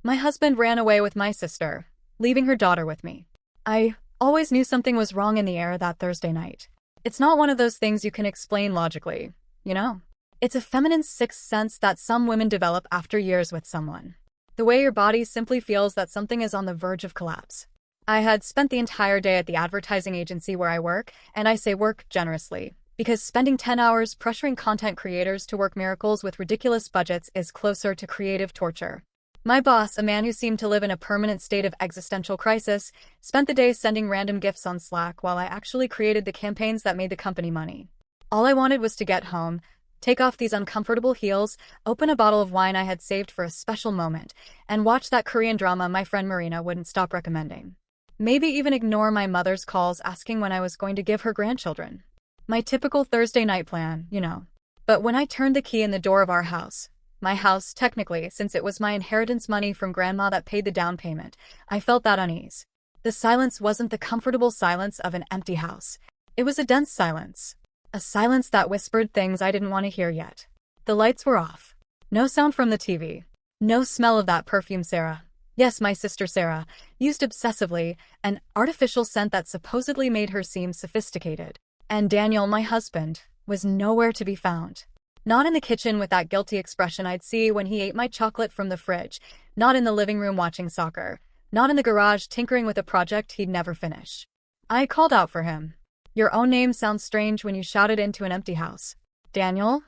My husband ran away with my sister, leaving her daughter with me. I always knew something was wrong in the air that Thursday night. It's not one of those things you can explain logically, you know? It's a feminine sixth sense that some women develop after years with someone. The way your body simply feels that something is on the verge of collapse. I had spent the entire day at the advertising agency where I work, and I say work generously, because spending 10 hours pressuring content creators to work miracles with ridiculous budgets is closer to creative torture. My boss, a man who seemed to live in a permanent state of existential crisis, spent the day sending random gifts on Slack while I actually created the campaigns that made the company money. All I wanted was to get home, take off these uncomfortable heels, open a bottle of wine I had saved for a special moment, and watch that Korean drama my friend Marina wouldn't stop recommending. Maybe even ignore my mother's calls asking when I was going to give her grandchildren. My typical Thursday night plan, you know. But when I turned the key in the door of our house, my house, technically, since it was my inheritance money from grandma that paid the down payment, I felt that unease. The silence wasn't the comfortable silence of an empty house. It was a dense silence. A silence that whispered things I didn't want to hear yet. The lights were off. No sound from the TV. No smell of that perfume Sarah, yes, my sister Sarah, used obsessively, an artificial scent that supposedly made her seem sophisticated. And Daniel, my husband, was nowhere to be found. Not in the kitchen with that guilty expression I'd see when he ate my chocolate from the fridge, not in the living room watching soccer, not in the garage tinkering with a project he'd never finish. I called out for him. Your own name sounds strange when you shout it into an empty house. Daniel?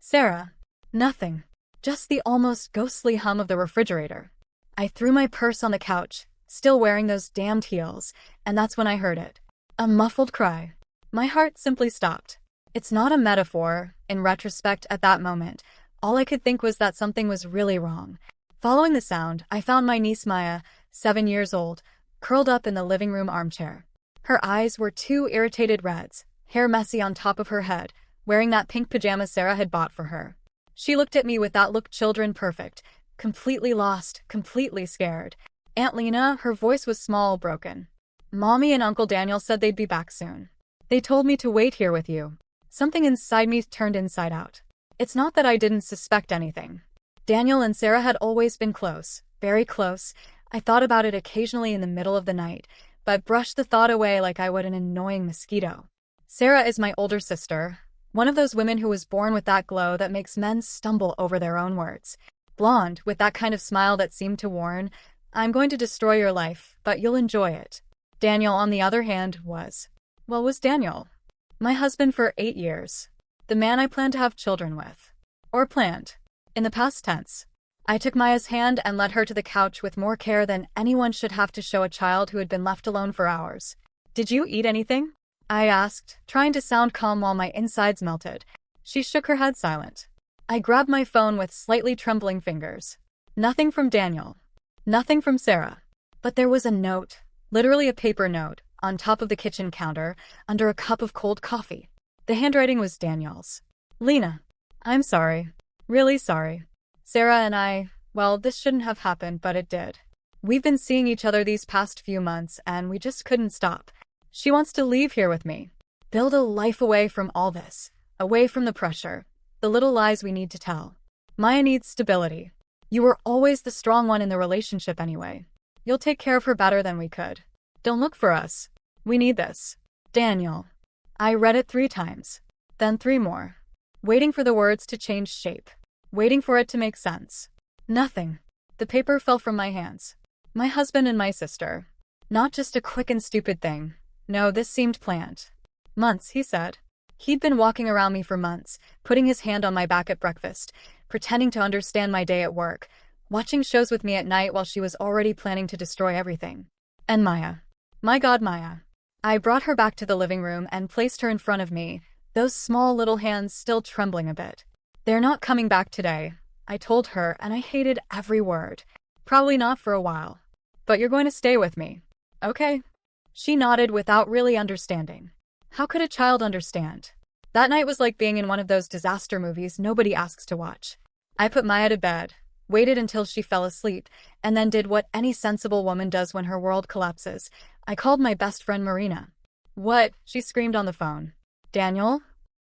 Sarah? Nothing. Just the almost ghostly hum of the refrigerator. I threw my purse on the couch, still wearing those damned heels, and that's when I heard it. A muffled cry. My heart simply stopped. It's not a metaphor. In retrospect, at that moment, all I could think was that something was really wrong. Following the sound, I found my niece Maya, 7 years old, curled up in the living room armchair. Her eyes were two irritated reds, hair messy on top of her head, wearing that pink pajama Sarah had bought for her. She looked at me with that look children perfect, completely lost, completely scared. Aunt Lena, her voice was small, broken. Mommy and Uncle Daniel said they'd be back soon. They told me to wait here with you. Something inside me turned inside out. It's not that I didn't suspect anything. Daniel and Sarah had always been close, very close. I thought about it occasionally in the middle of the night, but brushed the thought away like I would an annoying mosquito. Sarah is my older sister, one of those women who was born with that glow that makes men stumble over their own words. Blonde, with that kind of smile that seemed to warn, I'm going to destroy your life, but you'll enjoy it. Daniel, on the other hand, was Daniel. My husband for 8 years. The man I planned to have children with. Or planned. In the past tense. I took Maya's hand and led her to the couch with more care than anyone should have to show a child who had been left alone for hours. Did you eat anything? I asked, trying to sound calm while my insides melted. She shook her head silent. I grabbed my phone with slightly trembling fingers. Nothing from Daniel. Nothing from Sarah. But there was a note, literally a paper note, on top of the kitchen counter, under a cup of cold coffee. The handwriting was Daniel's. Lena, I'm sorry. Really sorry. Sarah and I, well, this shouldn't have happened, but it did. We've been seeing each other these past few months, and we just couldn't stop. She wants to leave here with me. Build a life away from all this. Away from the pressure. The little lies we need to tell. Maya needs stability. You were always the strong one in the relationship anyway. You'll take care of her better than we could. Don't look for us. We need this. Daniel. I read it 3 times. Then 3 more. Waiting for the words to change shape. Waiting for it to make sense. Nothing. The paper fell from my hands. My husband and my sister. Not just a quick and stupid thing. No, this seemed planned. Months, he said. He'd been walking around me for months, putting his hand on my back at breakfast, pretending to understand my day at work, watching shows with me at night while she was already planning to destroy everything. And Maya. My God, Maya. I brought her back to the living room and placed her in front of me, those small little hands still trembling a bit. They're not coming back today, I told her, and I hated every word. Probably not for a while. But you're going to stay with me. Okay. She nodded without really understanding. How could a child understand? That night was like being in one of those disaster movies nobody asks to watch. I put Maya to bed, waited until she fell asleep, and then did what any sensible woman does when her world collapses. I called my best friend Marina. What? She screamed on the phone. Daniel?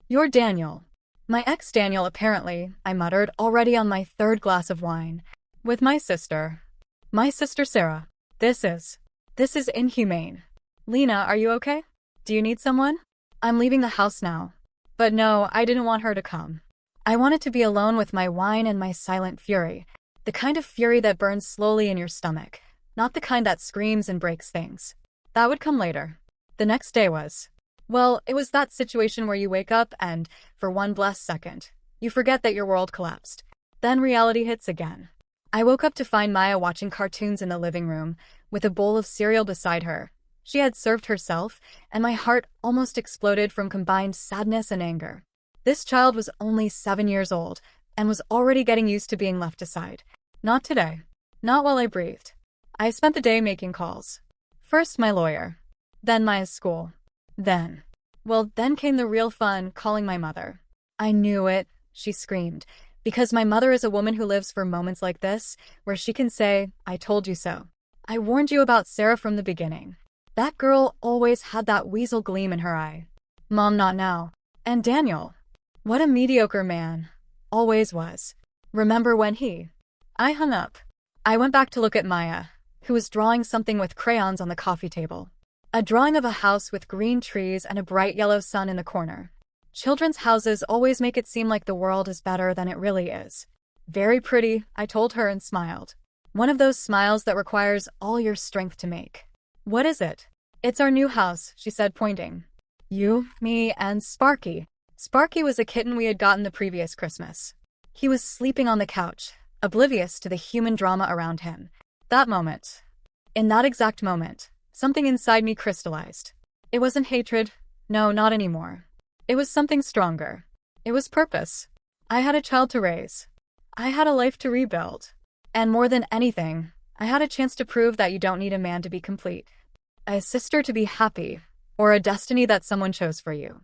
You're Daniel. My ex-Daniel, apparently, I muttered, already on my 3rd glass of wine. With my sister. My sister Sarah. This is inhumane. Lena, are you okay? Do you need someone? I'm leaving the house now. But no, I didn't want her to come. I wanted to be alone with my wine and my silent fury. The kind of fury that burns slowly in your stomach. Not the kind that screams and breaks things. That would come later. The next day was... Well, it was that situation where you wake up and, for one blessed second, you forget that your world collapsed. Then reality hits again. I woke up to find Maya watching cartoons in the living room, with a bowl of cereal beside her. She had served herself, and my heart almost exploded from combined sadness and anger. This child was only 7 years old, and was already getting used to being left aside. Not today. Not while I breathed. I spent the day making calls. First my lawyer. Then Maya's school. Then came the real fun, calling my mother. I knew it, she screamed, because my mother is a woman who lives for moments like this, where she can say, I told you so. I warned you about Sarah from the beginning. That girl always had that weasel gleam in her eye. Mom, not now. And Daniel. What a mediocre man. Always was. Remember when I hung up. I went back to look at Maya, who was drawing something with crayons on the coffee table. A drawing of a house with green trees and a bright yellow sun in the corner. Children's houses always make it seem like the world is better than it really is. Very pretty, I told her and smiled. One of those smiles that requires all your strength to make. What is it? It's our new house, she said, pointing. You, me, and Sparky. Sparky was a kitten we had gotten the previous Christmas. He was sleeping on the couch, oblivious to the human drama around him. In that exact moment, something inside me crystallized. It wasn't hatred. No, not anymore. It was something stronger. It was purpose. I had a child to raise. I had a life to rebuild. And more than anything, I had a chance to prove that you don't need a man to be complete. A sister to be happy, or a destiny that someone chose for you.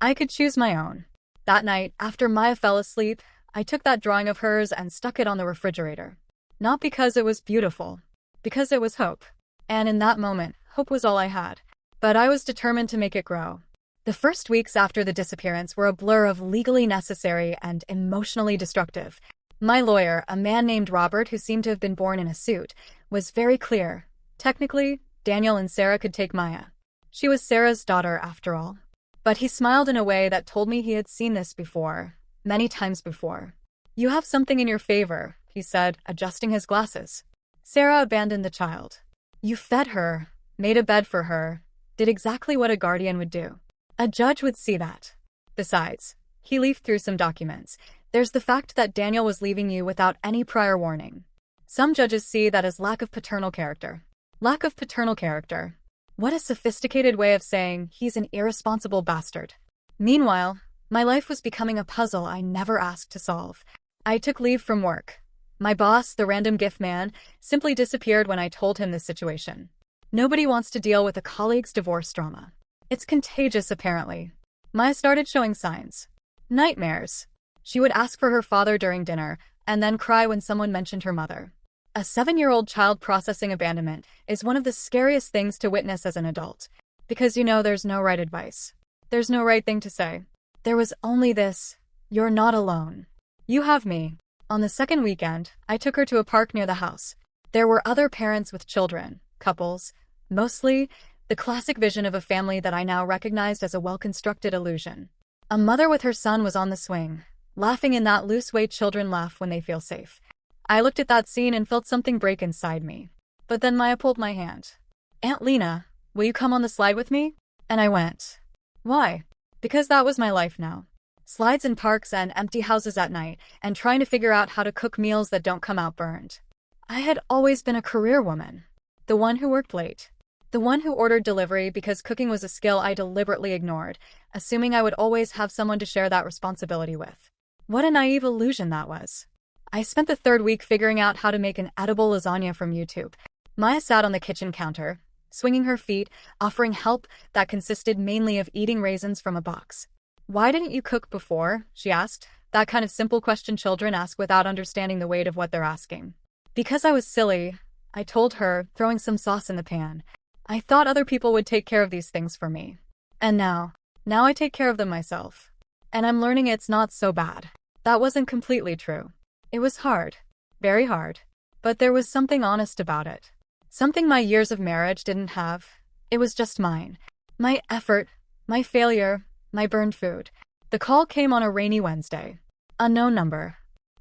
I could choose my own. That night, after Maya fell asleep, I took that drawing of hers and stuck it on the refrigerator. Not because it was beautiful, because it was hope. And in that moment, hope was all I had. But I was determined to make it grow. The first weeks after the disappearance were a blur of legally necessary and emotionally destructive. My lawyer, a man named Robert who seemed to have been born in a suit, was very clear. Technically, Daniel and Sarah could take Maya. She was Sarah's daughter after all. But he smiled in a way that told me he had seen this before, many times before. You have something in your favor, he said, adjusting his glasses. Sarah abandoned the child. You fed her, made a bed for her, did exactly what a guardian would do. A judge would see that. Besides, he leafed through some documents. There's the fact that Daniel was leaving you without any prior warning. Some judges see that as lack of paternal character. Lack of paternal character. What a sophisticated way of saying he's an irresponsible bastard. Meanwhile, my life was becoming a puzzle I never asked to solve. I took leave from work. My boss, the random gift man, simply disappeared when I told him this situation. Nobody wants to deal with a colleague's divorce drama. It's contagious, apparently. Maya started showing signs. Nightmares. She would ask for her father during dinner, and then cry when someone mentioned her mother. A 7-year-old child processing abandonment is one of the scariest things to witness as an adult. Because there's no right advice. There's no right thing to say. There was only this: you're not alone. You have me. On the second weekend, I took her to a park near the house. There were other parents with children, couples, mostly the classic vision of a family that I now recognized as a well-constructed illusion. A mother with her son was on the swing, laughing in that loose way children laugh when they feel safe. I looked at that scene and felt something break inside me. But then Maya pulled my hand. Aunt Lena, will you come on the slide with me? And I went. Why? Because that was my life now. Slides in parks and empty houses at night, and trying to figure out how to cook meals that don't come out burned. I had always been a career woman. The one who worked late. The one who ordered delivery because cooking was a skill I deliberately ignored, assuming I would always have someone to share that responsibility with. What a naive illusion that was. I spent the third week figuring out how to make an edible lasagna from YouTube. Maya sat on the kitchen counter, swinging her feet, offering help that consisted mainly of eating raisins from a box. Why didn't you cook before? She asked. That kind of simple question children ask without understanding the weight of what they're asking. Because I was silly, I told her, throwing some sauce in the pan. I thought other people would take care of these things for me. And now I take care of them myself. And I'm learning it's not so bad. That wasn't completely true. It was hard. Very hard. But there was something honest about it. Something my years of marriage didn't have. It was just mine. My effort, my failure, my burned food. The call came on a rainy Wednesday. Unknown number.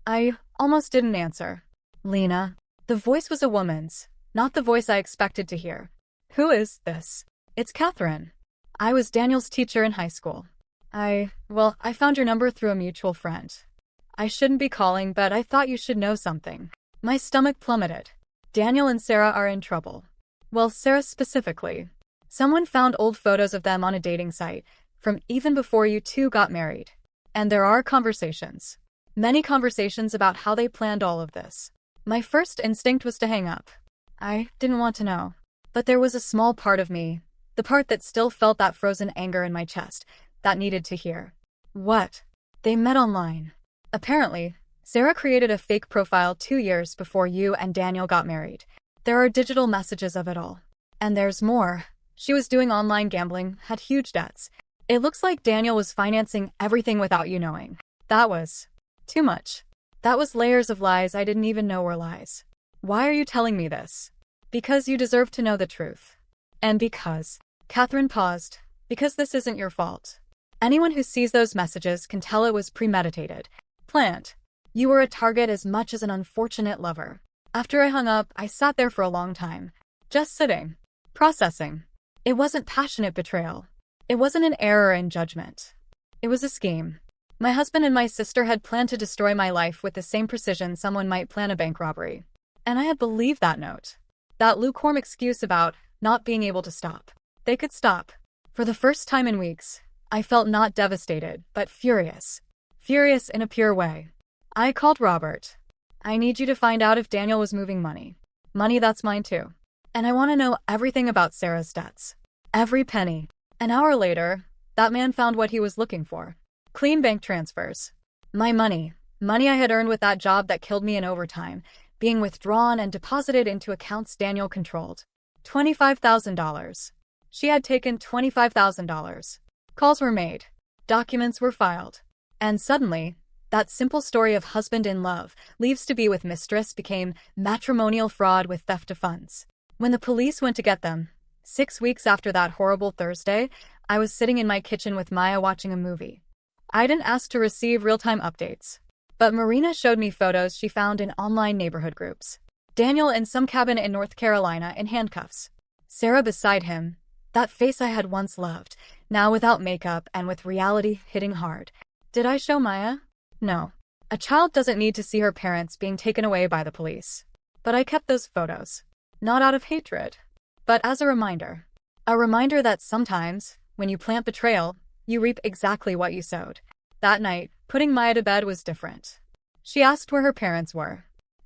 I almost didn't answer. Lena. The voice was a woman's, not the voice I expected to hear. Who is this? It's Catherine. I was Daniel's teacher in high school. I found your number through a mutual friend. I shouldn't be calling, but I thought you should know something. My stomach plummeted. Daniel and Sarah are in trouble. Well, Sarah specifically. Someone found old photos of them on a dating site, from even before you two got married. And there are conversations. Many conversations about how they planned all of this. My first instinct was to hang up. I didn't want to know. But there was a small part of me, the part that still felt that frozen anger in my chest, that needed to hear. What? They met online. Apparently, Sarah created a fake profile 2 years before you and Daniel got married. There are digital messages of it all. And there's more. She was doing online gambling, had huge debts. It looks like Daniel was financing everything without you knowing. That was too much. That was layers of lies I didn't even know were lies. Why are you telling me this? Because you deserve to know the truth. And because. Catherine paused. Because this isn't your fault. Anyone who sees those messages can tell it was premeditated. Planned. You were a target as much as an unfortunate lover. After I hung up, I sat there for a long time. Just sitting. Processing. It wasn't passionate betrayal. It wasn't an error in judgment. It was a scheme. My husband and my sister had planned to destroy my life with the same precision someone might plan a bank robbery. And I had believed that note. That lukewarm excuse about not being able to stop. They could stop. For the first time in weeks, I felt not devastated, but furious. Furious in a pure way. I called Robert. I need you to find out if Daniel was moving money. Money that's mine too. And I want to know everything about Sarah's debts. Every penny. An hour later, that man found what he was looking for. Clean bank transfers. My money. Money I had earned with that job that killed me in overtime, being withdrawn and deposited into accounts Daniel controlled. $25,000. She had taken $25,000. Calls were made. Documents were filed. And suddenly, that simple story of husband in love, leaves to be with mistress became matrimonial fraud with theft of funds. When the police went to get them, 6 weeks after that horrible Thursday, I was sitting in my kitchen with Maya watching a movie. I didn't ask to receive real-time updates. But Marina showed me photos she found in online neighborhood groups. Daniel in some cabin in North Carolina in handcuffs. Sarah beside him. That face I had once loved, now without makeup and with reality hitting hard. Did I show Maya? No. A child doesn't need to see her parents being taken away by the police. But I kept those photos. Not out of hatred, but as a reminder. A reminder that sometimes, when you plant betrayal, you reap exactly what you sowed. That night, putting Maya to bed was different. She asked where her parents were.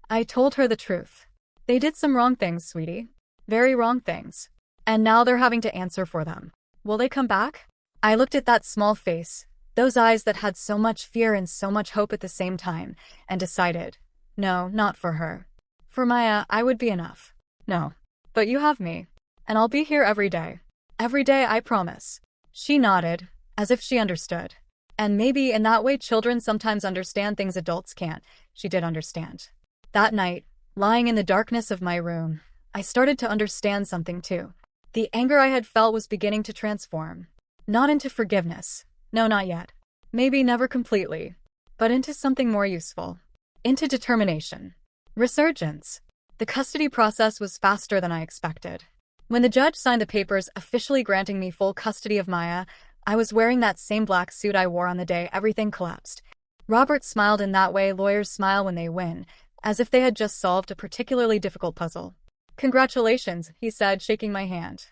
I told her the truth. They did some wrong things, sweetie. Very wrong things. And now they're having to answer for them. Will they come back? I looked at that small face, those eyes that had so much fear and so much hope at the same time, and decided, no, not for her. For Maya, I would be enough. No. But you have me. And I'll be here every day. Every day, I promise. She nodded, as if she understood. And maybe in that way children sometimes understand things adults can't. She did understand. That night, lying in the darkness of my room, I started to understand something too. The anger I had felt was beginning to transform. Not into forgiveness. No, not yet. Maybe never completely. But into something more useful. Into determination. Resurgence. The custody process was faster than I expected. When the judge signed the papers officially granting me full custody of Maya, I was wearing that same black suit I wore on the day everything collapsed. Robert smiled in that way lawyers smile when they win, as if they had just solved a particularly difficult puzzle. Congratulations, he said, shaking my hand.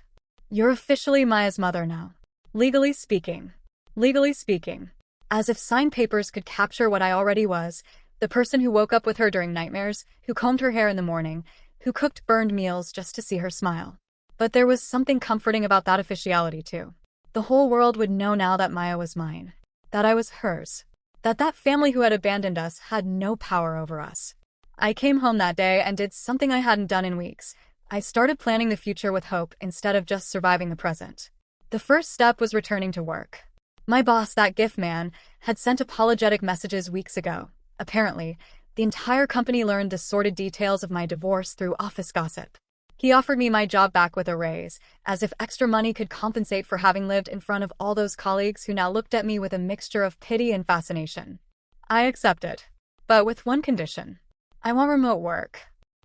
You're officially Maya's mother now. Legally speaking. Legally speaking. As if signed papers could capture what I already was, the person who woke up with her during nightmares, who combed her hair in the morning, who cooked burned meals just to see her smile. But there was something comforting about that officiality too. The whole world would know now that Maya was mine. That I was hers. That family who had abandoned us had no power over us. I came home that day and did something I hadn't done in weeks. I started planning the future with hope instead of just surviving the present. The first step was returning to work. My boss, that gift man, had sent apologetic messages weeks ago. Apparently, The entire company learned the sordid details of my divorce through office gossip. He offered me my job back with a raise, as if extra money could compensate for having lived in front of all those colleagues who now looked at me with a mixture of pity and fascination. I accepted, but with one condition. I want remote work.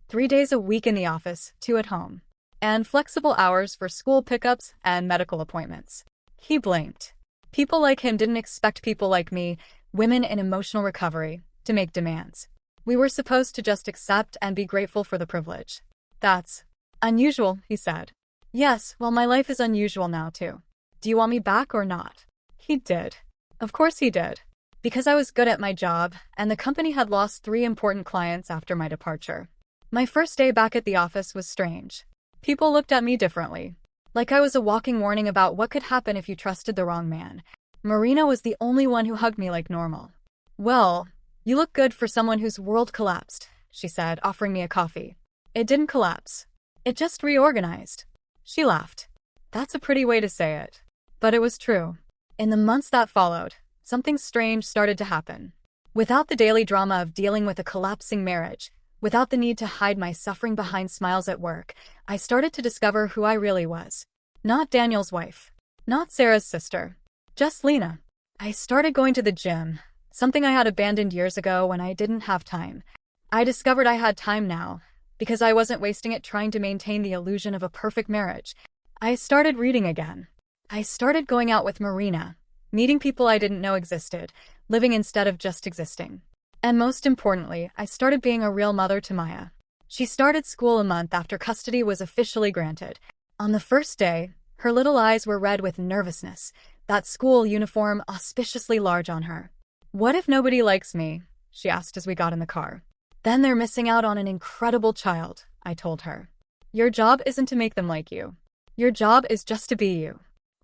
3 days a week in the office, 2 at home. And flexible hours for school pickups and medical appointments. He blinked. People like him didn't expect people like me, women in emotional recovery, to make demands. We were supposed to just accept and be grateful for the privilege. That's unusual, he said. Yes, well, my life is unusual now, too. Do you want me back or not? He did. Of course he did. Because I was good at my job, and the company had lost 3 important clients after my departure. My first day back at the office was strange. People looked at me differently. Like I was a walking warning about what could happen if you trusted the wrong man. Marina was the only one who hugged me like normal. Well, you look good for someone whose world collapsed, she said, offering me a coffee. It didn't collapse. It just reorganized. She laughed. That's a pretty way to say it. But it was true. In the months that followed, something strange started to happen. Without the daily drama of dealing with a collapsing marriage, without the need to hide my suffering behind smiles at work, I started to discover who I really was. Not Daniel's wife. Not Sarah's sister. Just Lena. I started going to the gym, something I had abandoned years ago when I didn't have time. I discovered I had time now, because I wasn't wasting it trying to maintain the illusion of a perfect marriage. I started reading again. I started going out with Marina, meeting people I didn't know existed, living instead of just existing. And most importantly, I started being a real mother to Maya. She started school a month after custody was officially granted. On the first day, her little eyes were red with nervousness, that school uniform auspiciously large on her. What if nobody likes me? She asked as we got in the car. Then they're missing out on an incredible child, I told her. Your job isn't to make them like you. Your job is just to be you.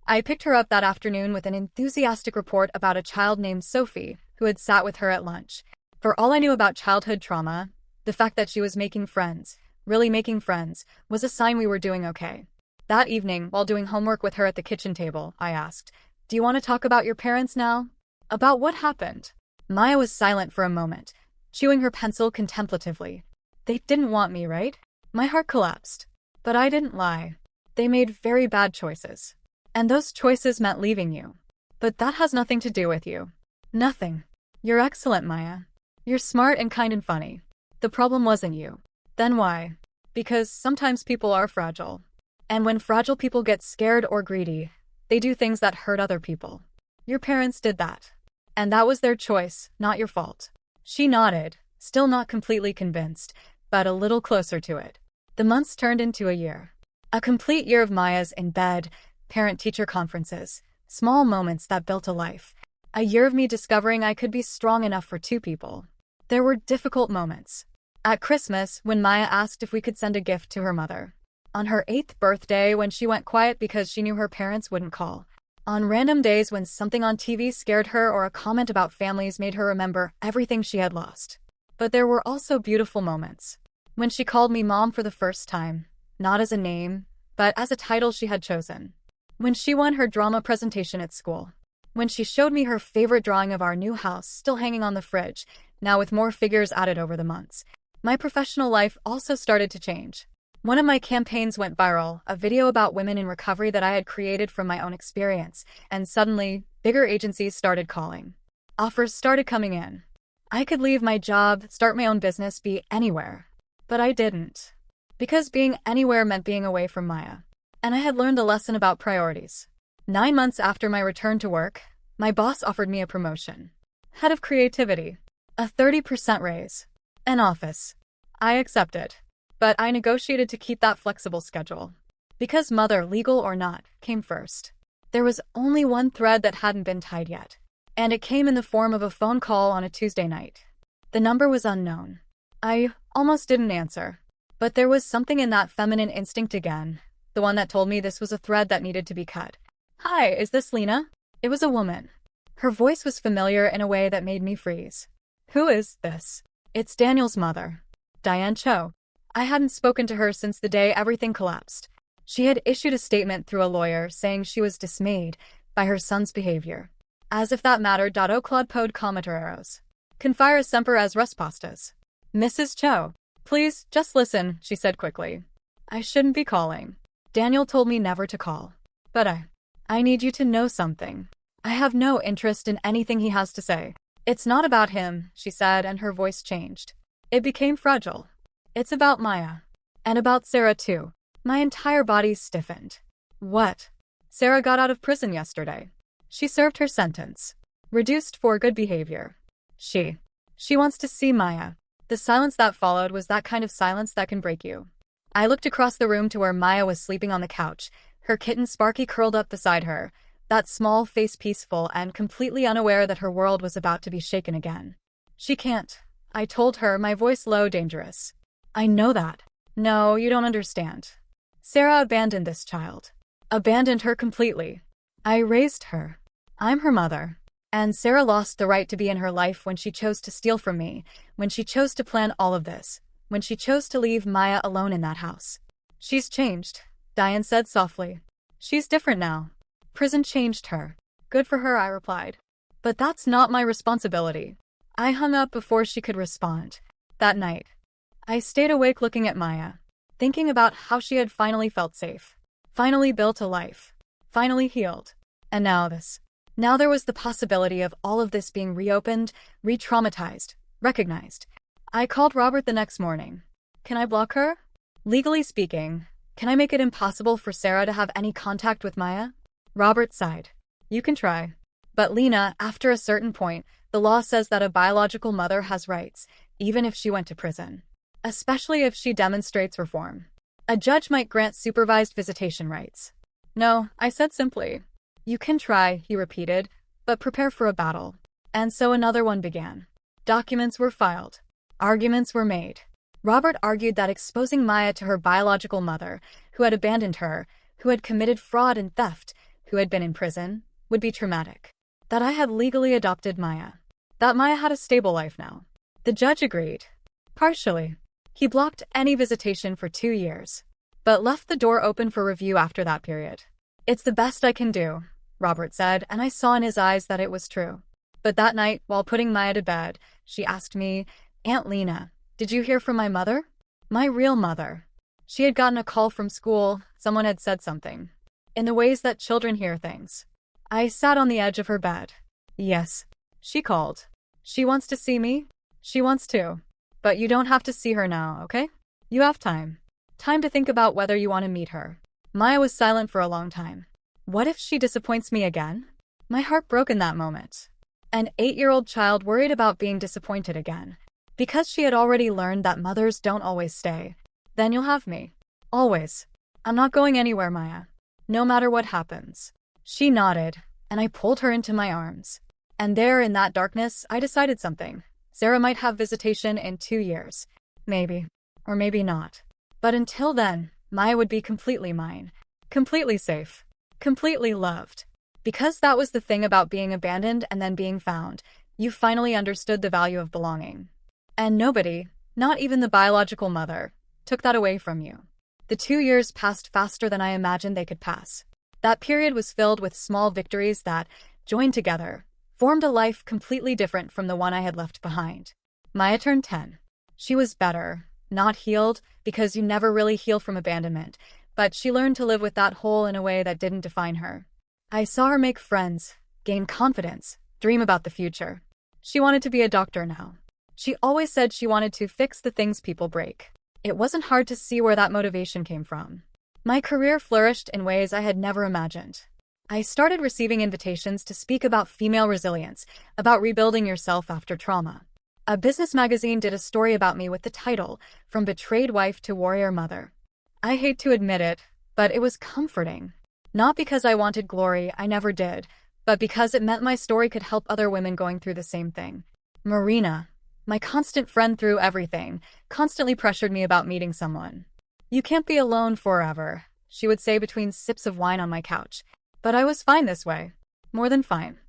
I picked her up that afternoon with an enthusiastic report about a child named Sophie, who had sat with her at lunch. For all I knew about childhood trauma, the fact that she was making friends, really making friends, was a sign we were doing okay. That evening, while doing homework with her at the kitchen table, I asked, "Do you want to talk about your parents now? About what happened?" Maya was silent for a moment, chewing her pencil contemplatively. They didn't want me, right? My heart collapsed. But I didn't lie. They made very bad choices. And those choices meant leaving you. But that has nothing to do with you. Nothing. You're excellent, Maya. You're smart and kind and funny. The problem wasn't you. Then why? Because sometimes people are fragile. And when fragile people get scared or greedy, they do things that hurt other people. Your parents did that. And that was their choice, not your fault. She nodded, still not completely convinced, but a little closer to it. The months turned into a year. A complete year of Maya's in bed, parent-teacher conferences, small moments that built a life. A year of me discovering I could be strong enough for 2 people. There were difficult moments. At Christmas, when Maya asked if we could send a gift to her mother. On her 8th birthday, when she went quiet because she knew her parents wouldn't call. On random days when something on TV scared her or a comment about families made her remember everything she had lost. But there were also beautiful moments. When she called me Mom for the first time, not as a name, but as a title she had chosen. When she won her drama presentation at school. When she showed me her favorite drawing of our new house still hanging on the fridge, now with more figures added over the months. My professional life also started to change. One of my campaigns went viral, a video about women in recovery that I had created from my own experience, and suddenly, bigger agencies started calling. Offers started coming in. I could leave my job, start my own business, be anywhere. But I didn't. Because being anywhere meant being away from Maya. And I had learned a lesson about priorities. 9 months after my return to work, my boss offered me a promotion. Head of creativity. A 30% raise. An office. I accepted. But I negotiated to keep that flexible schedule. Because mother, legal or not, came first. There was only one thread that hadn't been tied yet. And it came in the form of a phone call on a Tuesday night. The number was unknown. I almost didn't answer. But there was something in that feminine instinct again, the one that told me this was a thread that needed to be cut. "Hi, is this Lena?" It was a woman. Her voice was familiar in a way that made me freeze. "Who is this?" "It's Daniel's mother. Diane Cho." I hadn't spoken to her since the day everything collapsed. She had issued a statement through a lawyer saying she was dismayed by her son's behavior. As if that mattered. O Claude Pod Commentaros. Confira semper as respastas. Mrs. Cho. Please, just listen, she said quickly. I shouldn't be calling. Daniel told me never to call. But I need you to know something. I have no interest in anything he has to say. It's not about him, she said, and her voice changed. It became fragile. It's about Maya. And about Sarah too. My entire body stiffened. What? Sarah got out of prison yesterday. She served her sentence. Reduced for good behavior. She wants to see Maya. The silence that followed was that kind of silence that can break you. I looked across the room to where Maya was sleeping on the couch, her kitten Sparky curled up beside her, that small face peaceful and completely unaware that her world was about to be shaken again. She can't. I told her, my voice low, dangerous. I know that. No, you don't understand. Sarah abandoned this child. Abandoned her completely. I raised her. I'm her mother. And Sarah lost the right to be in her life when she chose to steal from me, when she chose to plan all of this, when she chose to leave Maya alone in that house. She's changed, Diane said softly. She's different now. Prison changed her. Good for her, I replied. But that's not my responsibility. I hung up before she could respond. That night, I stayed awake looking at Maya, thinking about how she had finally felt safe, finally built a life, finally healed. And now this. Now there was the possibility of all of this being reopened, re-traumatized, recognized. I called Robert the next morning. Can I block her? Legally speaking, can I make it impossible for Sarah to have any contact with Maya? Robert sighed. You can try. But Lena, after a certain point, the law says that a biological mother has rights, even if she went to prison. Especially if she demonstrates reform. A judge might grant supervised visitation rights. No, I said simply. You can try, he repeated, but prepare for a battle. And so another one began. Documents were filed. Arguments were made. Robert argued that exposing Maya to her biological mother, who had abandoned her, who had committed fraud and theft, who had been in prison, would be traumatic. That I had legally adopted Maya. That Maya had a stable life now. The judge agreed. Partially. He blocked any visitation for 2 years, but left the door open for review after that period. It's the best I can do, Robert said, and I saw in his eyes that it was true. But that night, while putting Maya to bed, she asked me, Aunt Lena, did you hear from my mother? My real mother. She had gotten a call from school, someone had said something. In the ways that children hear things. I sat on the edge of her bed. Yes. She called. She wants to see me? She wants to. But you don't have to see her now, okay? You have time. Time to think about whether you want to meet her. Maya was silent for a long time. What if she disappoints me again? My heart broke in that moment. An 8-year-old child worried about being disappointed again. Because she had already learned that mothers don't always stay. Then you'll have me. Always. I'm not going anywhere, Maya. No matter what happens. She nodded, and I pulled her into my arms. And there, in that darkness, I decided something. Sarah might have visitation in 2 years. Maybe. Or maybe not. But until then, Maya would be completely mine. Completely safe. Completely loved. Because that was the thing about being abandoned and then being found. You finally understood the value of belonging. And nobody, not even the biological mother, took that away from you. The 2 years passed faster than I imagined they could pass. That period was filled with small victories that, joined together, formed a life completely different from the one I had left behind. Maya turned 10. She was better, not healed, because you never really heal from abandonment, but she learned to live with that hole in a way that didn't define her. I saw her make friends, gain confidence, dream about the future. She wanted to be a doctor now. She always said she wanted to fix the things people break. It wasn't hard to see where that motivation came from. My career flourished in ways I had never imagined. I started receiving invitations to speak about female resilience, about rebuilding yourself after trauma. A business magazine did a story about me with the title, From Betrayed Wife to Warrior Mother. I hate to admit it, but it was comforting. Not because I wanted glory, I never did, but because it meant my story could help other women going through the same thing. Marina, my constant friend through everything, constantly pressured me about meeting someone. You can't be alone forever, she would say between sips of wine on my couch. But I was fine this way. More than fine.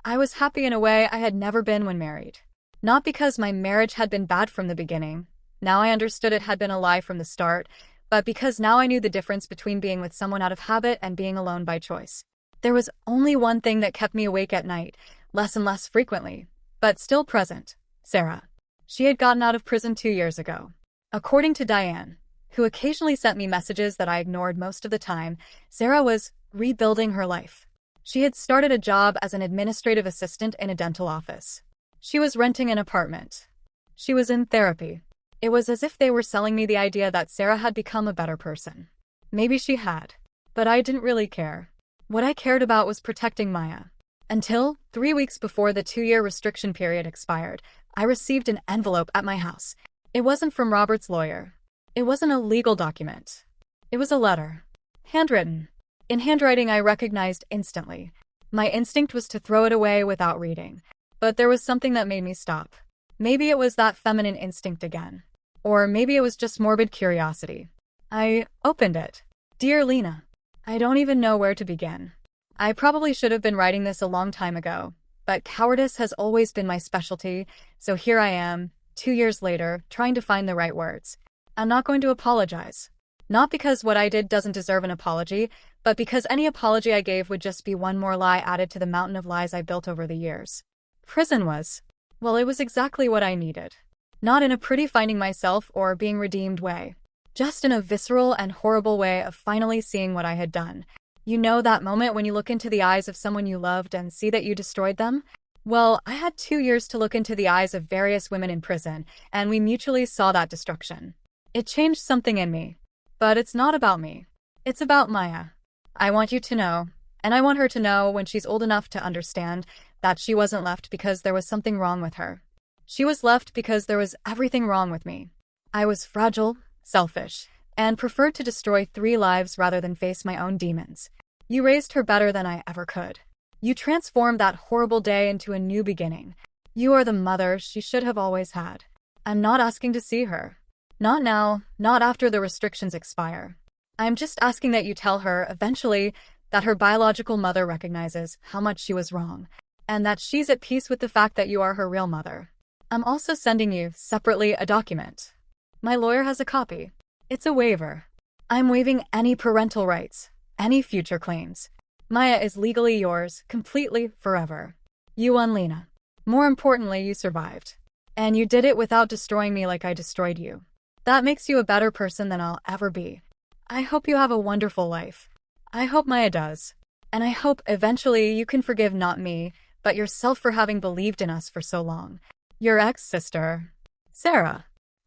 I was happy in a way I had never been when married. Not because my marriage had been bad from the beginning. Now I understood it had been a lie from the start, but because now I knew the difference between being with someone out of habit and being alone by choice. There was only one thing that kept me awake at night, less and less frequently, but still present. Sarah. She had gotten out of prison 2 years ago. According to Diane, who occasionally sent me messages that I ignored most of the time, Sarah was rebuilding her life. She had started a job as an administrative assistant in a dental office. She was renting an apartment. She was in therapy. It was as if they were selling me the idea that Sarah had become a better person. Maybe she had. But I didn't really care. What I cared about was protecting Maya. Until, 3 weeks before the 2-year restriction period expired, I received an envelope at my house. It wasn't from Robert's lawyer. It wasn't a legal document. It was a letter. Handwritten. In handwriting I recognized instantly. My instinct was to throw it away without reading. But there was something that made me stop. Maybe it was that feminine instinct again. Or maybe it was just morbid curiosity. I opened it. Dear Lena, I don't even know where to begin. I probably should have been writing this a long time ago, but cowardice has always been my specialty, so here I am, 2 years later, trying to find the right words. I'm not going to apologize. Not because what I did doesn't deserve an apology, but because any apology I gave would just be one more lie added to the mountain of lies I built over the years. Prison was, well, it was exactly what I needed. Not in a pretty finding myself or being redeemed way. Just in a visceral and horrible way of finally seeing what I had done. You know that moment when you look into the eyes of someone you loved and see that you destroyed them? Well, I had 2 years to look into the eyes of various women in prison, and we mutually saw that destruction. It changed something in me. But it's not about me. It's about Maya. I want you to know, and I want her to know when she's old enough to understand, that she wasn't left because there was something wrong with her. She was left because there was everything wrong with me. I was fragile, selfish, and preferred to destroy 3 lives rather than face my own demons. You raised her better than I ever could. You transformed that horrible day into a new beginning. You are the mother she should have always had. I'm not asking to see her. Not now, not after the restrictions expire. I'm just asking that you tell her, eventually, that her biological mother recognizes how much she was wrong, and that she's at peace with the fact that you are her real mother. I'm also sending you, separately, a document. My lawyer has a copy. It's a waiver. I'm waiving any parental rights, any future claims. Maya is legally yours, completely, forever. You won, Lena. More importantly, you survived. And you did it without destroying me like I destroyed you. That makes you a better person than I'll ever be. I hope you have a wonderful life. I hope Maya does. And I hope eventually you can forgive not me, but yourself for having believed in us for so long. Your ex-sister, Sarah.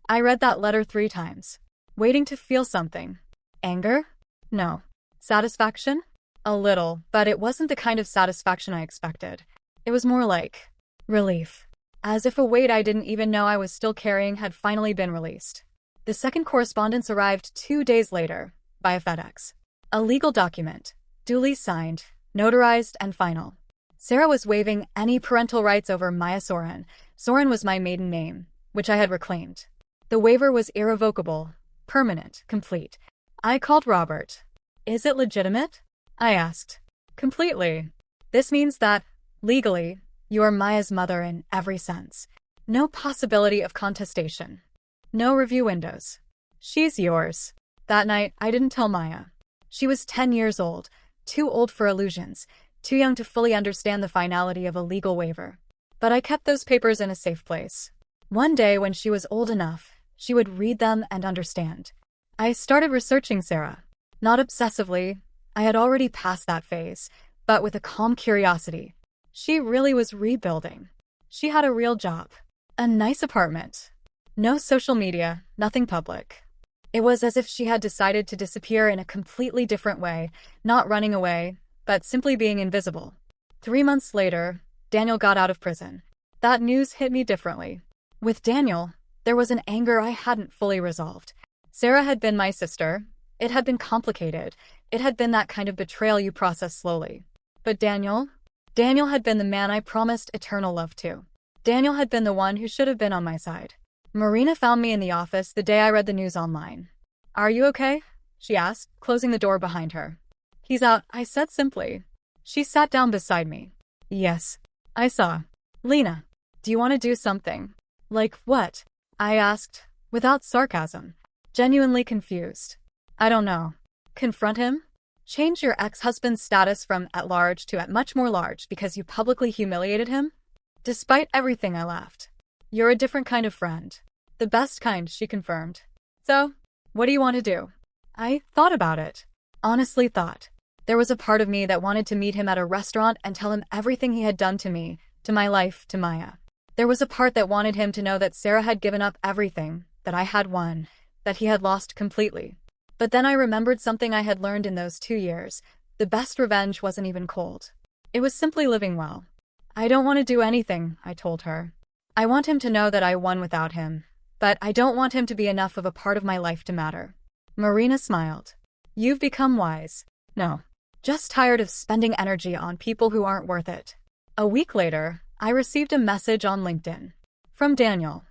I read that letter 3 times, waiting to feel something. Anger? No. Satisfaction? A little, but it wasn't the kind of satisfaction I expected. It was more like relief. As if a weight I didn't even know I was still carrying had finally been released. The second correspondence arrived 2 days later, via FedEx. A legal document, duly signed, notarized, and final. Sarah was waiving any parental rights over Maya Soren. Soren was my maiden name, which I had reclaimed. The waiver was irrevocable, permanent, complete. I called Robert. Is it legitimate? I asked. Completely. This means that, legally, you are Maya's mother in every sense. No possibility of contestation. No review windows. She's yours. That night, I didn't tell Maya. She was 10 years old, too old for illusions, too young to fully understand the finality of a legal waiver. But I kept those papers in a safe place. One day, when she was old enough, she would read them and understand. I started researching Sarah. Not obsessively. I had already passed that phase, but with a calm curiosity. She really was rebuilding. She had a real job. A nice apartment. No social media, nothing public. It was as if she had decided to disappear in a completely different way, not running away, but simply being invisible. 3 months later, Daniel got out of prison. That news hit me differently. With Daniel, there was an anger I hadn't fully resolved. Sarah had been my sister. It had been complicated. It had been that kind of betrayal you process slowly. But Daniel had been the man I promised eternal love to. Daniel had been the one who should have been on my side. Marina found me in the office the day I read the news online. Are you okay? She asked, closing the door behind her. He's out, I said simply. She sat down beside me. Yes, I saw. Lena, do you want to do something? Like what? I asked, without sarcasm. Genuinely confused. I don't know. Confront him? Change your ex-husband's status from at large to at much more large because you publicly humiliated him? Despite everything, I laughed. You're a different kind of friend. The best kind, she confirmed. So, what do you want to do? I thought about it. Honestly thought. There was a part of me that wanted to meet him at a restaurant and tell him everything he had done to me, to my life, to Maya. There was a part that wanted him to know that Sarah had given up everything, that I had won, that he had lost completely. But then I remembered something I had learned in those 2 years. The best revenge wasn't even cold. It was simply living well. I don't want to do anything, I told her. I want him to know that I won without him, but I don't want him to be enough of a part of my life to matter. Marina smiled. You've become wise. No. Just tired of spending energy on people who aren't worth it. A week later, I received a message on LinkedIn. From Daniel.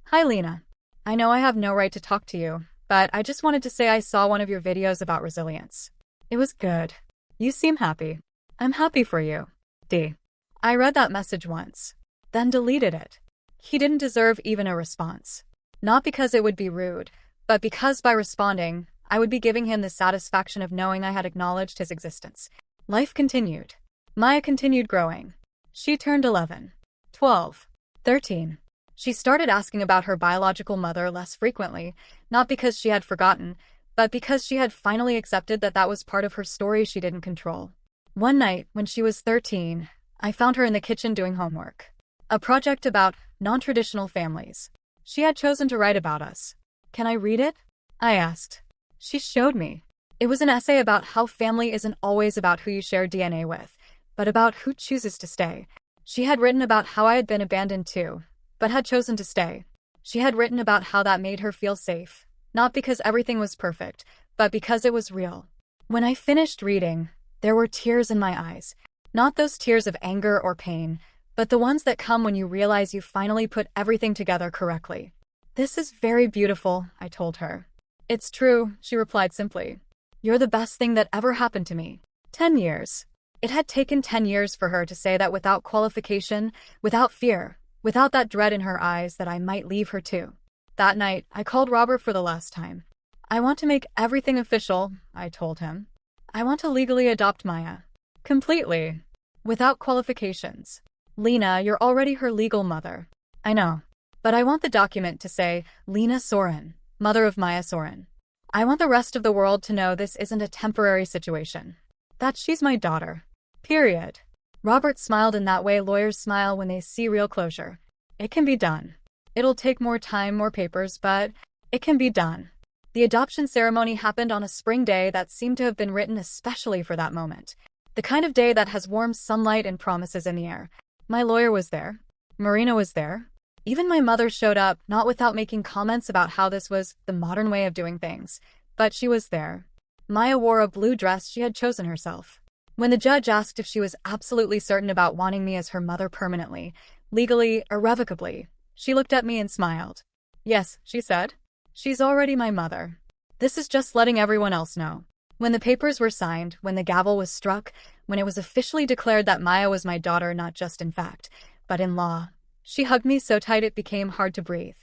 Hi Lena. I know I have no right to talk to you, but I just wanted to say I saw one of your videos about resilience. It was good. You seem happy. I'm happy for you. D. I read that message once, then deleted it. He didn't deserve even a response. Not because it would be rude, but because by responding, I would be giving him the satisfaction of knowing I had acknowledged his existence. Life continued. Maya continued growing. She turned 11, 12, 13. She started asking about her biological mother less frequently, not because she had forgotten, but because she had finally accepted that that was part of her story she didn't control. One night, when she was 13, I found her in the kitchen doing homework. A project about non-traditional families. She had chosen to write about us. Can I read it? I asked. She showed me. It was an essay about how family isn't always about who you share DNA with, but about who chooses to stay. She had written about how I had been abandoned too, but had chosen to stay. She had written about how that made her feel safe, not because everything was perfect, but because it was real. When I finished reading, there were tears in my eyes. Not those tears of anger or pain, but the ones that come when you realize you finally put everything together correctly. This is very beautiful, I told her. It's true, she replied simply. You're the best thing that ever happened to me. 10 years. It had taken 10 years for her to say that without qualification, without fear, without that dread in her eyes that I might leave her too. That night, I called Robert for the last time. I want to make everything official, I told him. I want to legally adopt Maya. Completely. Without qualifications. Lena, you're already her legal mother. I know. But I want the document to say, Lena Soren, mother of Maya Soren. I want the rest of the world to know this isn't a temporary situation. That she's my daughter. Period. Robert smiled in that way lawyers smile when they see real closure. It can be done. It'll take more time, more papers, but it can be done. The adoption ceremony happened on a spring day that seemed to have been written especially for that moment. The kind of day that has warm sunlight and promises in the air. My lawyer was there. Marina was there. Even my mother showed up, not without making comments about how this was the modern way of doing things. But she was there. Maya wore a blue dress she had chosen herself. When the judge asked if she was absolutely certain about wanting me as her mother permanently, legally, irrevocably, she looked at me and smiled. Yes, she said. She's already my mother. This is just letting everyone else know. When the papers were signed, when the gavel was struck, when it was officially declared that Maya was my daughter not just in fact, but in law, she hugged me so tight it became hard to breathe.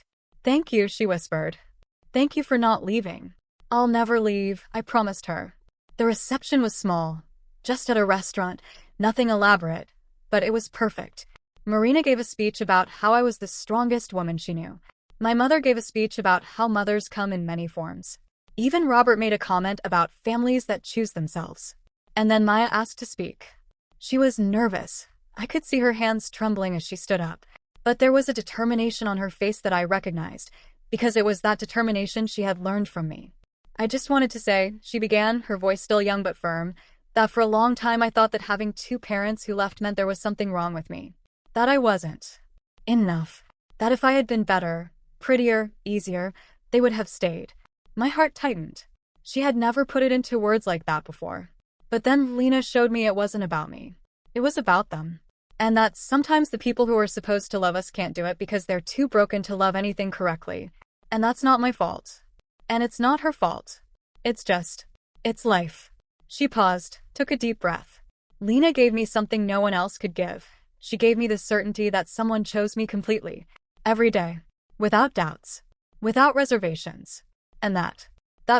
Thank you, she whispered. Thank you for not leaving. I'll never leave, I promised her. The reception was small, just at a restaurant, nothing elaborate, but it was perfect. Marina gave a speech about how I was the strongest woman she knew. My mother gave a speech about how mothers come in many forms. Even Robert made a comment about families that choose themselves. And then Maya asked to speak. She was nervous. I could see her hands trembling as she stood up. But there was a determination on her face that I recognized, because it was that determination she had learned from me. I just wanted to say, she began, her voice still young but firm, that for a long time I thought that having 2 parents who left meant there was something wrong with me. That I wasn't. Enough. That if I had been better, prettier, easier, they would have stayed. My heart tightened. She had never put it into words like that before. But then Lena showed me it wasn't about me. It was about them. And that sometimes the people who are supposed to love us can't do it because they're too broken to love anything correctly. And that's not my fault. And it's not her fault. It's life. She paused, took a deep breath. Lena gave me something no one else could give. She gave me the certainty that someone chose me completely. Every day. Without doubts. Without reservations. And that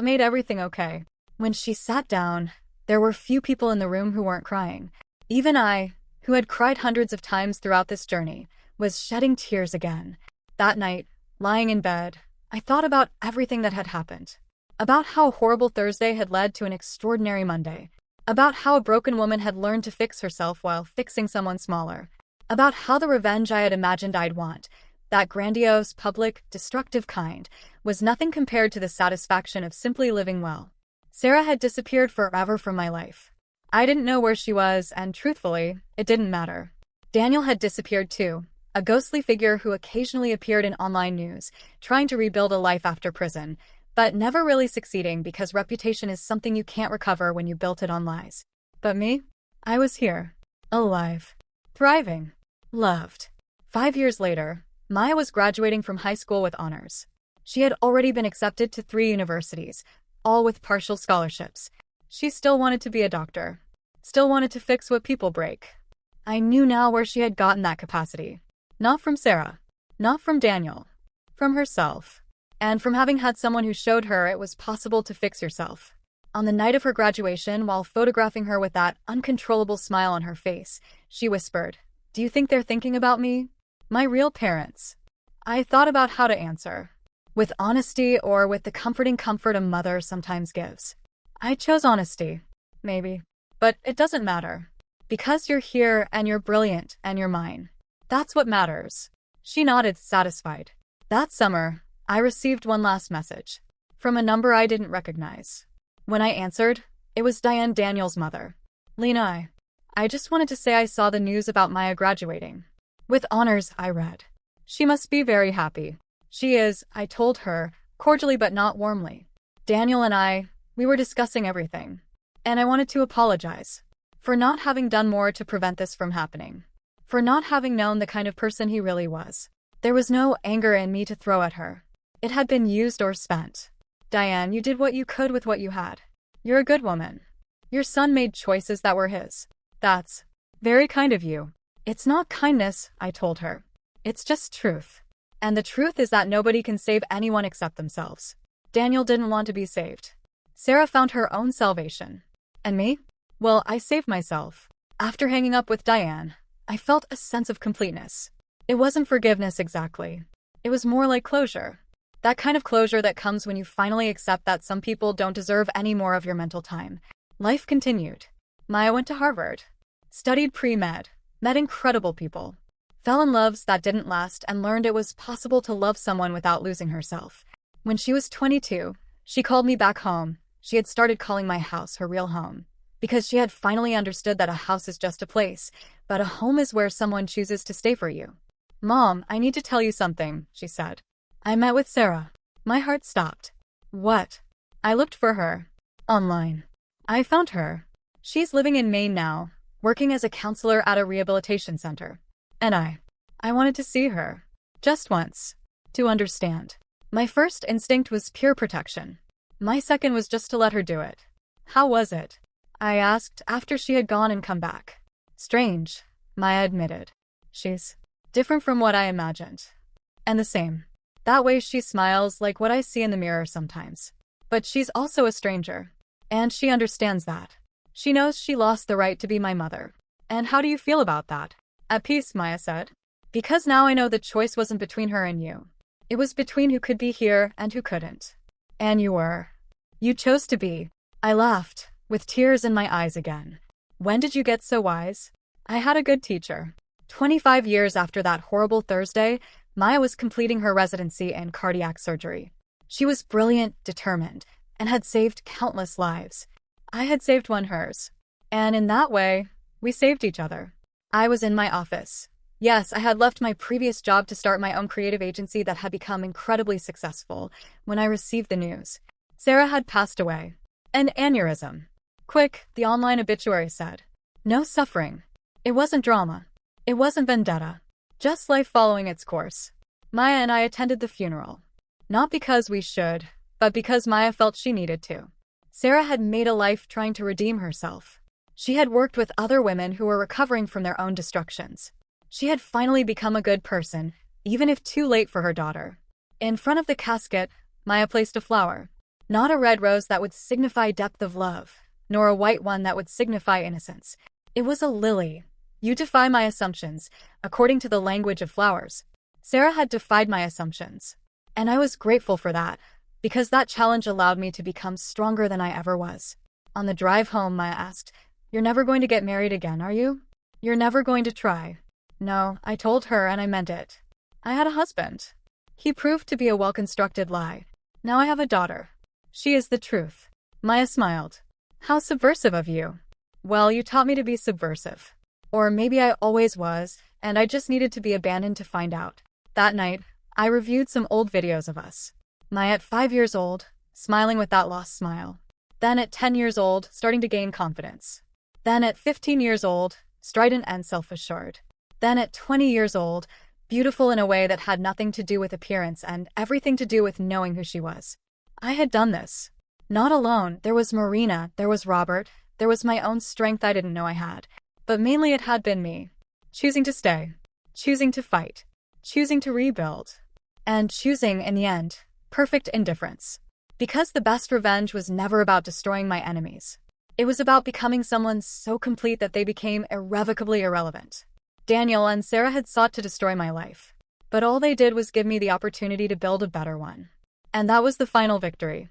made everything okay. When she sat down, there were few people in the room who weren't crying. Even I, who had cried hundreds of times throughout this journey, was shedding tears again. That night, lying in bed, I thought about everything that had happened. About how a horrible Thursday had led to an extraordinary Monday. About how a broken woman had learned to fix herself while fixing someone smaller. About how the revenge I had imagined I'd want, that grandiose, public, destructive kind, was nothing compared to the satisfaction of simply living well. Sarah had disappeared forever from my life. I didn't know where she was, and truthfully, it didn't matter. Daniel had disappeared too, a ghostly figure who occasionally appeared in online news, trying to rebuild a life after prison, but never really succeeding because reputation is something you can't recover when you built it on lies. But me? I was here. Alive. Thriving. Loved. 5 years later, Maya was graduating from high school with honors. She had already been accepted to 3 universities, all with partial scholarships. She still wanted to be a doctor. Still wanted to fix what people break. I knew now where she had gotten that capacity. Not from Sarah. Not from Daniel. From herself. And from having had someone who showed her it was possible to fix yourself. On the night of her graduation, while photographing her with that uncontrollable smile on her face, she whispered, "Do you think they're thinking about me? My real parents?" I thought about how to answer. With honesty or with the comforting comfort a mother sometimes gives. I chose honesty. Maybe. But it doesn't matter. Because you're here and you're brilliant and you're mine. That's what matters. She nodded, satisfied. That summer, I received one last message. From a number I didn't recognize. When I answered, it was Diane, Daniel's mother. "Lena, I just wanted to say I saw the news about Maya graduating. With honors," I read. "She must be very happy." "She is," I told her, cordially but not warmly. "Daniel and we were discussing everything. And I wanted to apologize. For not having done more to prevent this from happening. For not having known the kind of person he really was. There was no anger in me to throw at her. It had been used or spent. Diane, you did what you could with what you had. You're a good woman. Your son made choices that were his. That's very kind of you." "It's not kindness," I told her. "It's just truth. And the truth is that nobody can save anyone except themselves. Daniel didn't want to be saved. Sarah found her own salvation. And me? Well, I saved myself. After hanging up with Diane, I felt a sense of completeness. It wasn't forgiveness exactly. It was more like closure. That kind of closure that comes when you finally accept that some people don't deserve any more of your mental time. Life continued. Maya went to Harvard. Studied pre-med. Met incredible people. Fell in loves that didn't last and learned it was possible to love someone without losing herself. When she was 22, she called me back home. She had started calling my house her real home. Because she had finally understood that a house is just a place, but a home is where someone chooses to stay for you. "Mom, I need to tell you something," she said. "I met with Sarah." My heart stopped. "What?" I looked for her. Online. I found her. She's living in Maine now, working as a counselor at a rehabilitation center. And I wanted to see her. Just once. To understand. My first instinct was pure protection. My second was just to let her do it. "How was it?" I asked after she had gone and come back. "Strange," Maya admitted. "She's different from what I imagined. And the same. That way she smiles like what I see in the mirror sometimes. But she's also a stranger. And she understands that. She knows she lost the right to be my mother. And how do you feel about that?" "At peace," Maya said. "Because now I know the choice wasn't between her and you. It was between who could be here and who couldn't. And you were. You chose to be." I laughed, with tears in my eyes again. "When did you get so wise?" I had a good teacher. 25 years after that horrible Thursday, Maya was completing her residency in cardiac surgery. She was brilliant, determined, and had saved countless lives. I had saved one hers. And in that way, we saved each other. I was in my office. Yes, I had left my previous job to start my own creative agency that had become incredibly successful when I received the news. Sarah had passed away. An aneurysm. Quick, the online obituary said. No suffering. It wasn't drama. It wasn't vendetta. Just life following its course. Maya and I attended the funeral. Not because we should, but because Maya felt she needed to. Sarah had made a life trying to redeem herself. She had worked with other women who were recovering from their own destructions. She had finally become a good person, even if too late for her daughter. In front of the casket, Maya placed a flower. Not a red rose that would signify depth of love, nor a white one that would signify innocence. It was a lily. You defy my assumptions, according to the language of flowers. Sarah had defied my assumptions. And I was grateful for that, because that challenge allowed me to become stronger than I ever was. On the drive home, Maya asked, "You're never going to get married again, are you? You're never going to try?" No, I told her, and I meant it. I had a husband. He proved to be a well-constructed lie. Now I have a daughter. She is the truth. Maya smiled. How subversive of you. Well, you taught me to be subversive. Or maybe I always was, and I just needed to be abandoned to find out. That night, I reviewed some old videos of us. Maya at 5 years old, smiling with that lost smile. Then at 10 years old, starting to gain confidence. Then at 15 years old, strident and self-assured. Then at 20 years old, beautiful in a way that had nothing to do with appearance and everything to do with knowing who she was. I had done this. Not alone. There was Marina, there was Robert, there was my own strength I didn't know I had. But mainly it had been me. Choosing to stay. Choosing to fight. Choosing to rebuild. And choosing, in the end, perfect indifference. Because the best revenge was never about destroying my enemies. It was about becoming someone so complete that they became irrevocably irrelevant. Daniel and Sarah had sought to destroy my life. But all they did was give me the opportunity to build a better one. And that was the final victory.